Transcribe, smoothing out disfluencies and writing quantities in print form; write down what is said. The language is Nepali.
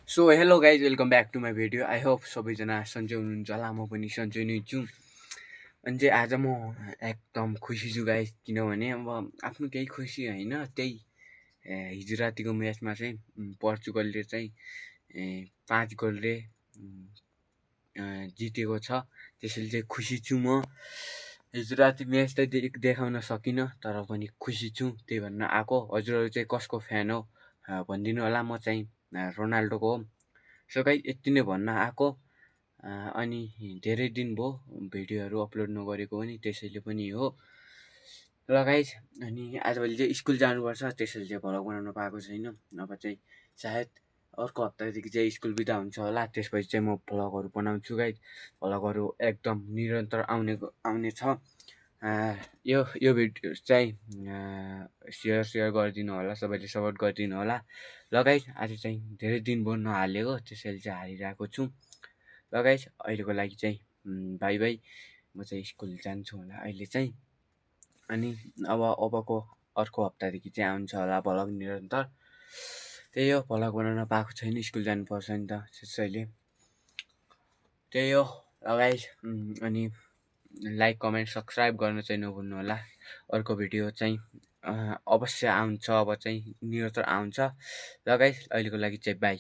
So hello guys welcome back to my video I hope सबैजना सन्चै हुनुहुन्छ होला म पनि सन्चै नै छु। अनि चाहिँ आज म एकदम खुसी छु गाइज, किनभने अब आफ्नो केही खुसी होइन, त्यही हिजो रातिको म्याचमा चाहिँ पोर्चुगलले चाहिँ 5 गोलले जितेको छ। त्यसैले चाहिँ खुसी छु म। हिजो राति म्याच त देखाउन सकिनँ, तर पनि खुसी छु, त्यही भन्न आएको। हजुरहरू चाहिँ कसको फ्यान हो भनिदिनु होला। म चाहिँ रोनाल्डोको हो। सो गाइस यति नै भन्न आएको। अनि धेरै दिन भयो भिडियोहरू अपलोड नगरेको पनि, त्यसैले पनि हो। ल गाइस, अनि आजभोलि चाहिँ स्कुल जानुपर्छ, त्यसैले चाहिँ भ्लग बनाउन पाएको छैन। अब चाहिँ सायद अर्को हप्तादेखि चाहिँ स्कुल बिदा हुन्छ होला, त्यसपछि चाहिँ म भ्लगहरू बनाउँछु गाइस। भ्लगहरू एकदम निरन्तर आउने छ। यो भिडियो चाहिँ सेयर गरिदिनु होला, सबैले सपोर्ट गरिदिनु होला। ल गाइस, आज चाहिँ धेरै दिन भयो नहालेको, त्यसैले चाहिँ हालिरहेको छु। ल गाइस, अहिलेको लागि चाहिँ बाई बाई। म चाहिँ स्कुल जान्छु होला अहिले चाहिँ। अनि अबको अर्को हप्तादेखि चाहिँ आउँछ होला भ्लग निरन्तर। त्यही हो, भ्लग बनाउन पाएको छैन, स्कुल जानुपर्छ नि त, त्यसैले त्यही हो। ल गाइस, अनि लाइक कमेन्ट सब्सक्राइब गर्न चाहिँ नभुल्नु होला। अर्को भिडियो चाहिँ अवश्य आउँछ, अब चाहिँ निरन्तर आउँछ। ल गाइस, अहिलेको लागि चाहिँ बाई।